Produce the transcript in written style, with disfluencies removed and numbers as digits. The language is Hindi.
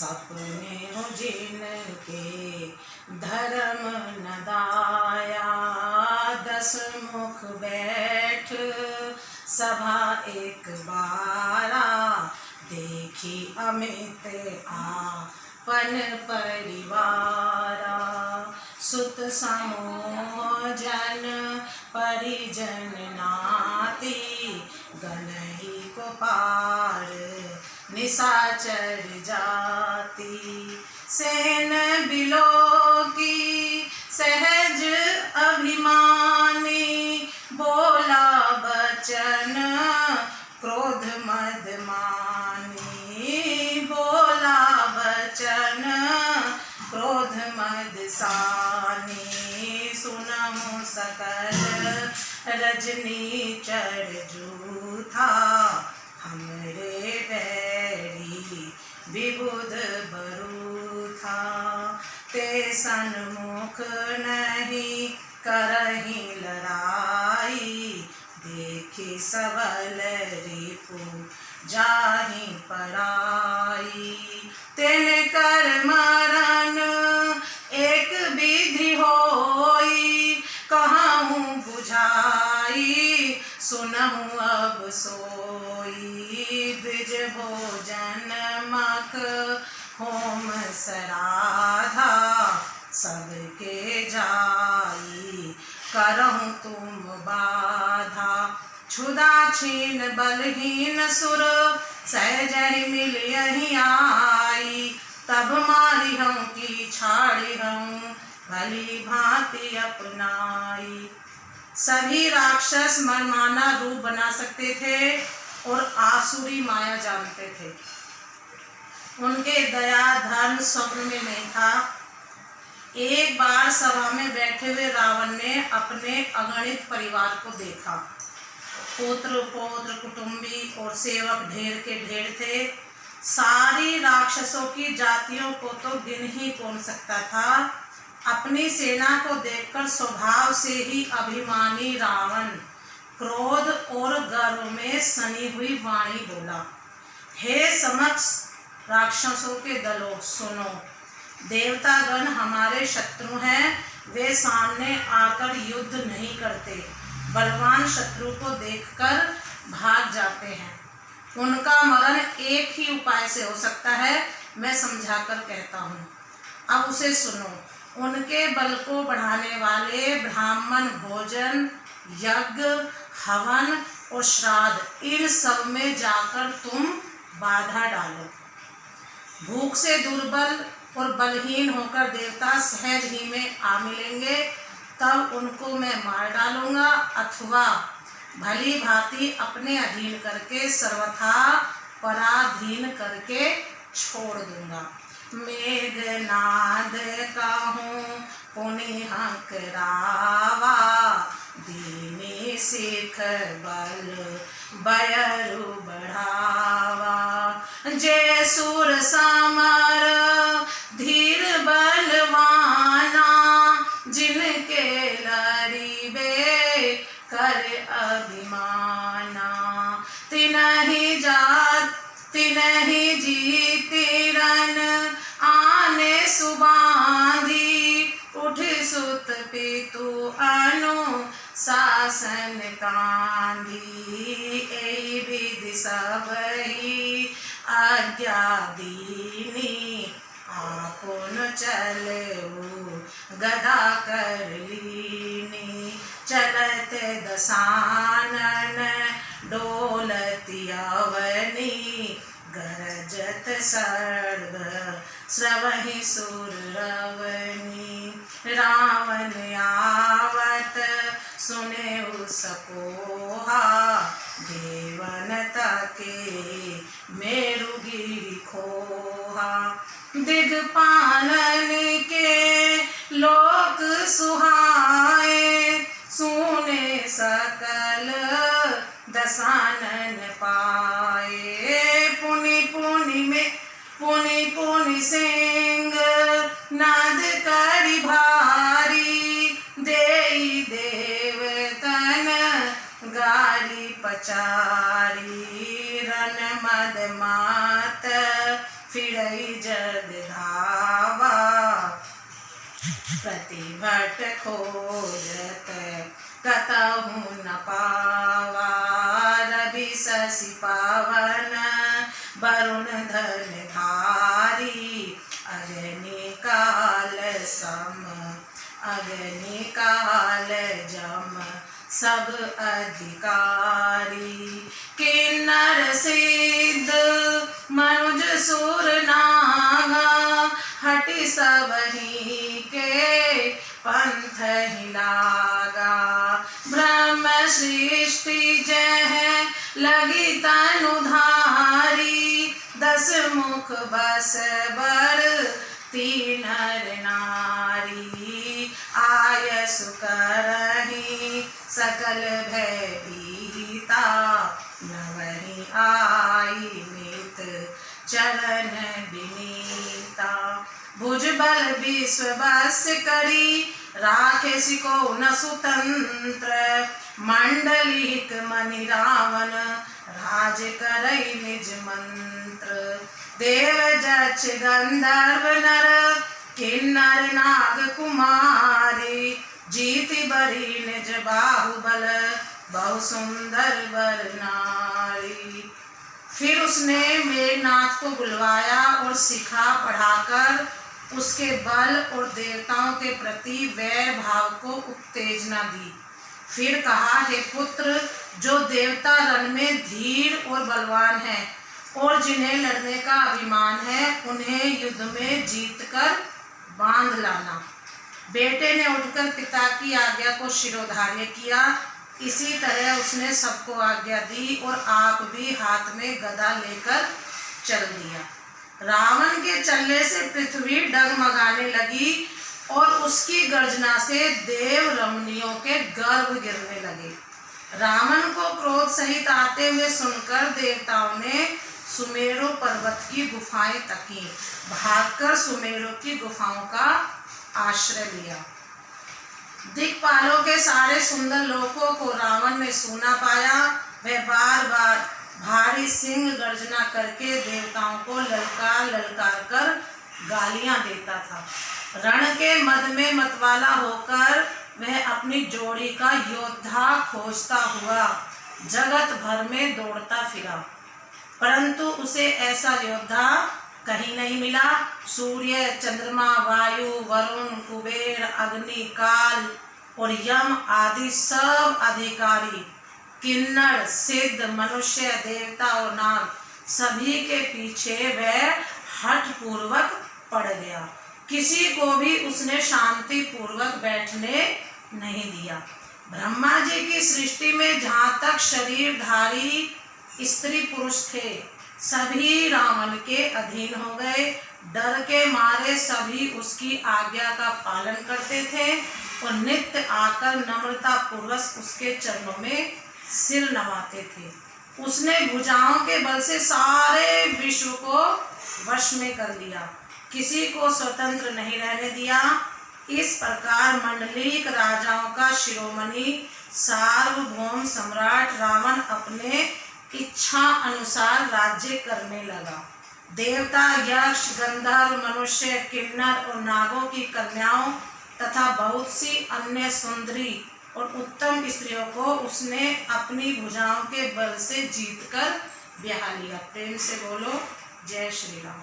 सपने जिनके धर्म न दाया, 10 मुख बैठ सभा एक बारा, देखी अमित आपन परिवारा। सुत समूह जन परिजन नाती, गनई को पार निशाचर जाति। सेन बिलो की सहज अभिमानी, बोला बचन क्रोध मद मानी, बोला बचन क्रोध मद सानी। सुनमु सकल रजनी चढ़ जूथा, हमरे बैरी विबुध बरूथा। ते सन्मुख नहीं करही लड़ाई, देखी सबल रिपु जाहि पराई। तेन कर मरण एक विधि होई, कहूँ बुझाई सुनहु अब सोई। द्विज भोजन मख होम सराधा, सबके जाई करहु तुम बाधा। क्षुधा छीन बलहीन सुर, सहजहि मिलियहि आई। तब मारी हूँ की छाड़ी हूँ, भली भांति अपनाई। सभी राक्षस मनमाना रूप बना सकते थे और आसुरी माया जानते थे। उनके दया धर्म स्वप्न में नहीं था। एक बार सभा में बैठे हुए रावण ने अपने अगणित परिवार को देखा। पुत्र पौत्र कुटुंबी और सेवक ढेर के ढेर थे। सारी राक्षसों की जातियों को तो गिन ही कौन सकता था। अपनी सेना को देखकर स्वभाव से ही अभिमानी रावण क्रोध और गर्व में सनी हुई वाणी बोला, हे समक्ष राक्षसों के दलों, सुनो। देवतागण हमारे शत्रु हैं, वे सामने आकर युद्ध नहीं करते, बलवान शत्रु को देखकर भाग जाते हैं। उनका मरण एक ही उपाय से हो सकता है, मैं समझाकर कहता हूँ, अब उसे सुनो। उनके बल को बढ़ाने वाले ब्राह्मण भोजन, यज्ञ, हवन और श्राद्ध, इन सब में जाकर तुम बाधा डालो। भूख से दुर्बल और बलहीन होकर देवता सहज ही में आ मिलेंगे, तब उनको मैं मार डालूंगा, अथवा भली भांति अपने अधीन करके सर्वथा पराधीन करके छोड़ दूंगा। मेघनाद कहूँ पुनिह करावा, दीनी सिख बल बयरु बढ़ावा। जय सुर समर धीर बलवाना, जिनके लरिबे कर अभिमाना। तिनहि जात तिनहि जीति रन, आने सुबांधी, उठ सुत पितु अनु शासन कांधी। एहि विधि सबहि आज्ञा दीनी, आपुन चलऊ गदा कर लीनी। चलत दसानन डोलती अवनी, गरजत सर्व स्रवहि सुर रवनी। रावण आवत सुनेउ सकोहा, देवनता के मेरुगिरि खोहा। दिग्पालन के लोक सुहाए, सुने सकल दसानन पाए। पुनि पुनि सिंह नाद करि भारी, देई देवतन गारी पचारी। रन मद मात फिरई जग धावा। प्रतिभट खोजत कतहु न पावा। रवि शशि पावन वरुण धन धारी। अग्नि काल सम अग्नि काल जम सब अधिकारी। किन्नर सिद्ध मनुज सुर नागा। हटि सबहि के पंथ ही लागा। ब्रह्म सृष्टि जह लगी तनु धारी। 10 मुख बस बर 3 नर नारी। आयसु करहि सकल भय भीता। नवहि आई नित चरण विनीता। भुजबल विश्व बस करी। राखे सिको न स्वतंत्र। मंडलिक मणि रावण राज करई निज मंत्र। देव जक्ष गंधर्व नर किन्नर नाग कुमारी। जीति बरी निज बाहुबल बहु सुंदर वर नारी। फिर उसने मेघनाथ को बुलवाया और सिखा पढ़ाकर उसके बल और देवताओं के प्रति वैर भाव को उत्तेजना दी। फिर कहा, हे पुत्र, जो देवता रण में धीर और बलवान हैं और जिन्हें लड़ने का अभिमान है, उन्हें युद्ध में जीतकर बांध लाना। बेटे ने उठकर पिता की आज्ञा को शिरोधार्य किया। इसी तरह उसने सबको आज्ञा दी और आप भी हाथ में गदा लेकर चल दिया। रावण के चलने से पृथ्वी डगमगाने लगी और उसकी गर्जना से देव रमणियों के गर्भ गिरने लगे। रावण को क्रोध सहित आते हुए सुनकर देवताओं ने सुमेरु पर्वत की गुफाएं तकी। भागकर सुमेरु की गुफाओं का आश्रय लिया। दिक्पालों के सारे सुंदर लोकों को रावण ने सूना पाया। वह बार बार भारी सिंह गर्जना करके देवताओं को ललकार ललकार कर गालियां देता था। रण के मद में मतवाला होकर वह अपनी जोड़ी का योद्धा खोजता हुआ जगत भर में दौड़ता फिरा, परंतु उसे ऐसा योद्धा कहीं नहीं मिला। सूर्य, चंद्रमा, वायु, वरुण, कुबेर, अग्नि, काल और यम आदि सब अधिकारी, किन्नर, सिद्ध, मनुष्य, देवता और नाग सभी के पीछे वह हठ पूर्वक पड़ गया। किसी को भी उसने शांति पूर्वक बैठने नहीं दिया। ब्रह्मा जी की सृष्टि में जहाँ तक शरीरधारी स्त्री पुरुष थे, सभी रावण के अधीन हो गए। डर के मारे सभी उसकी आज्ञा का पालन करते थे और नित्य आकर नम्रता पूर्वक उसके चरणों में सिर नवाते थे। उसने भुजाओं के बल से सारे विश्व को वश में कर लिया, किसी को स्वतंत्र नहीं रहने दिया। इस प्रकार मंडलीक राजाओं का शिरोमणि सार्वभौम सम्राट रावण अपने इच्छा अनुसार राज्य करने लगा। देवता, यक्ष, गंधर्व, मनुष्य, किन्नर और नागों की कन्याओं तथा बहुत सी अन्य सुंदरी और उत्तम स्त्रियों को उसने अपनी भुजाओं के बल से जीतकर ब्याह लिया। प्रेम से बोलो जय श्री राम।